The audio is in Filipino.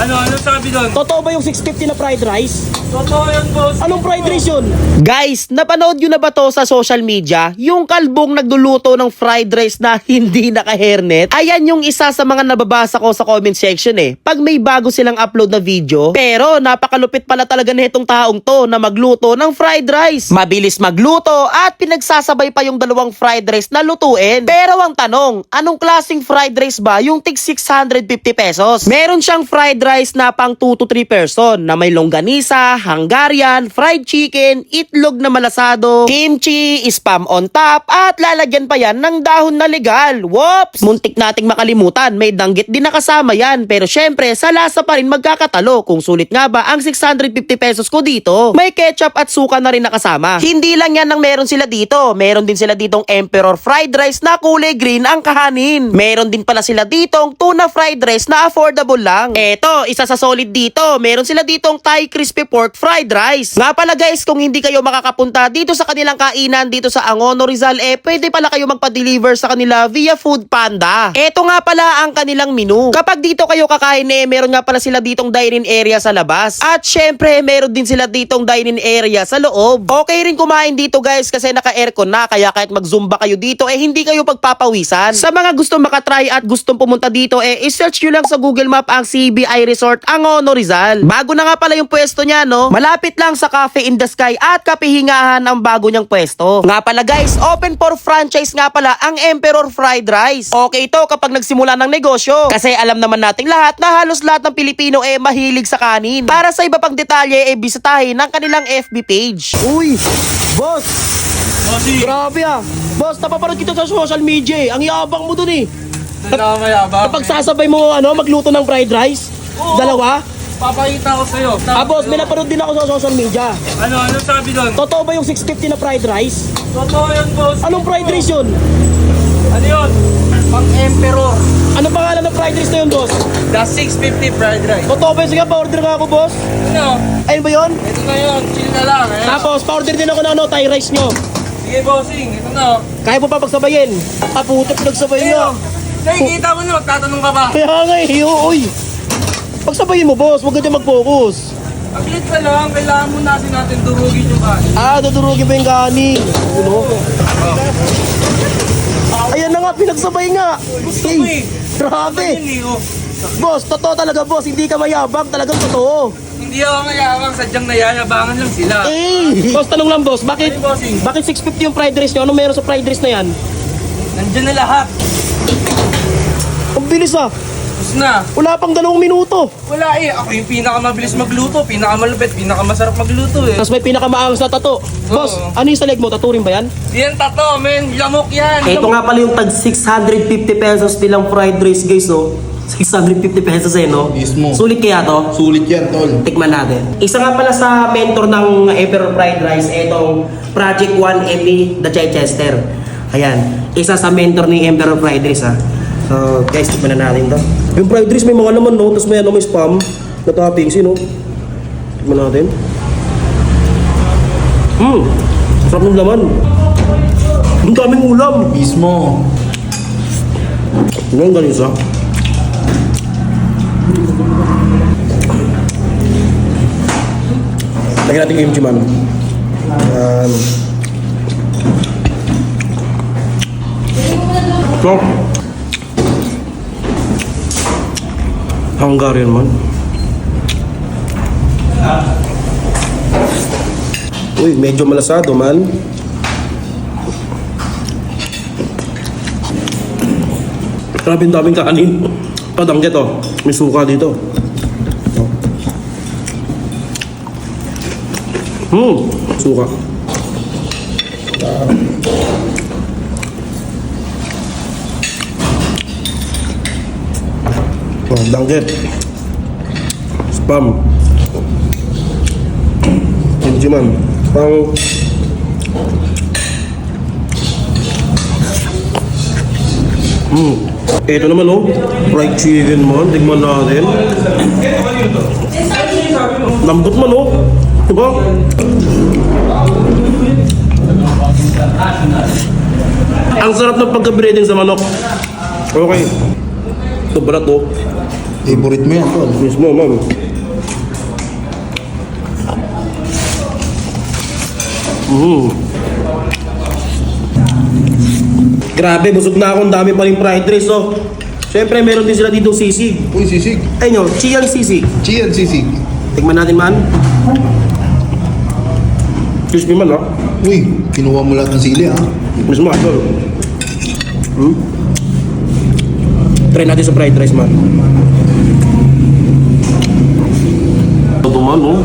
Ano sabi doon? Totoo ba yung 650 na fried rice? Totoo yan, boss. Anong fried rice yun? Guys, napanood nyo na ba to sa social media? Yung kalbong nagluluto ng fried rice na hindi naka-hairnet? Ayan yung isa sa mga nababasa ko sa comment section eh. Pag may bago silang upload na video, pero napakalupit pala talaga na itong taong to na magluto ng fried rice. Mabilis magluto at pinagsasabay pa yung dalawang fried rice na lutuin. Pero ang tanong, anong klaseng fried rice ba yung tig 650 pesos? Meron siyang fried rice na pang 2 to 3 person na may longganisa, Hungarian, fried chicken, itlog na malasado, kimchi, spam on top, at lalagyan pa yan ng dahon na legal. Whoops! Muntik nating makalimutan, may danggit din nakasama yan. Pero syempre, sa lasa pa rin magkakatalo kung sulit nga ba ang 650 pesos ko dito. May ketchup at suka na rin nakasama. Hindi lang yan ang meron sila dito. Meron din sila ditong Emperor fried rice na kulay green ang kahanin. Meron din pala sila ditong tuna fried rice na affordable lang. Eto, isa sa solid dito. Meron sila ditong Thai crispy pork fried rice. Nga pala guys, kung hindi kayo makakapunta dito sa kanilang kainan dito sa Angono Rizal, pwede pala kayo magpa-deliver sa kanila via Food Panda. Eto nga pala ang kanilang menu. Kapag dito kayo kakain meron nga pala sila ditong dine-in area sa labas. At syempre, meron din sila ditong dine-in area sa loob. Okay rin kumain dito guys kasi naka-aircon na, kaya kahit mag-zumba kayo dito, hindi kayo pagpapawisan. Sa mga gustong makatry at gustong pumunta dito, i-search nyo lang sa Google Map ang CBI Resort Angono Rizal. Bago na nga pala yung pwesto niya, no? Malapit lang sa Cafe in the Sky at Kapihingahan ang bago niyang pwesto. Nga pala guys, open for franchise nga pala ang Emperor Fried Rice. Okay to kapag nagsimula ng negosyo. Kasi alam naman nating lahat na halos lahat ng Pilipino mahilig sa kanin. Para sa iba pang detalye, bisitahin ang kanilang FB page. Uy, boss! Bossy. Grabe ah! Boss, napapanood kita sa social media eh. Ang yabang mo dun eh. Nakamayabang. Kapag sasabay mo magluto ng fried rice, Oo. dalawa. Papakita ko sa'yo. Boss, may napanood din ako sa social media. Ano sabi doon? Totoo ba yung 650 na fried rice? Totoo yan, boss. Anong fried rice yun? Ano yun? Pang Emperor. Anong pangalan ng fried rice na yun, boss? The 650 fried rice. Totoo ba yun? Sige, pa-order nga ako, boss. Ano? Ayun ba yun? Ito na yun. Chill na lang. Eh. Tapos, pa-order din ako ng Thai rice nyo. Sige, bossing. Ito na. Kaya mo pa pagsabayin? Puto, pinagsabayin nga. Nakikita mo na. Magtatanong ka ba? Kaya nga uy. Pagsabayin mo, boss. Huwag ka dyan mag-focus. Aglit ka lang. Kailangan mo natin durugin yung kanin. Dudurugin ba yung kanin? Ayan na nga, pinagsabay nga. Gusto mo eh. Grabe. Hindi oh. Boss, totoo talaga, boss. Hindi ka mayabang. Talagang totoo. Hindi ako mayabang. Sadyang nayayabangan lang sila. Boss, tanong lang, boss. Bakit Ano, bossing? 650 yung fried rice nyo? Ano meron sa fried rice na yan? Nandyan na lahat. Ang bilis ah. Tapos na. Wala pang 2 minuto. Wala eh. Ako yung pinakamabilis magluto. Pinakamalupit. Pinakamasarap magluto eh. Tapos may pinakamaangas na tato. Boss, ano yung sa leg mo? Tato rin ba yan? Yan tato, men. Lamok yan. Ito nga pala yung tag 650 pesos nilang fried rice, guys, oh. 650 pesos no? Mismo. Sulit kaya to? Sulit yan, tol. Tikman natin. Isa nga pala sa mentor ng Emperor Fried Rice, itong Project 1ME, The Chichester. Ayan. Isa sa mentor ni Emperor Fried Rice, ha. So, guys, tikman na natin to. Yung fried rice may mga laman, no? Tapos may spam na toppings, no? Tikman natin. Sarap ng laman. Ang daming ulam. Mismo. Ang galing sa. Lagyan natin kimchi man. So, Hungarian man. Uy, medyo malasado man. Grabe ang daming kanin. Padanggit oh. May suka dito. Suka. Danggit. Spam. Kimchi man. Pang ito naman oh, fried chicken man, tigman natin. Lambot man oh, diba? Ang sarap ng pagka-breading sa manok. Okay. Ito balat oh. Favorite mo yan, tol. Mismo, ma'am. Grabe, busog na ako. Ang dami pa rin fried rice, oh. Siyempre, meron din sila dito sisig. Uy, sisig. Ayun, oh, chiyang sisig. Chiyan, sisig. Tikman natin, man. Crispy man, oh. Uy, kinuha mo lahat ng sili, ha? Mismo, idol. Try natin sa fried rice, man. Ito, man, oh.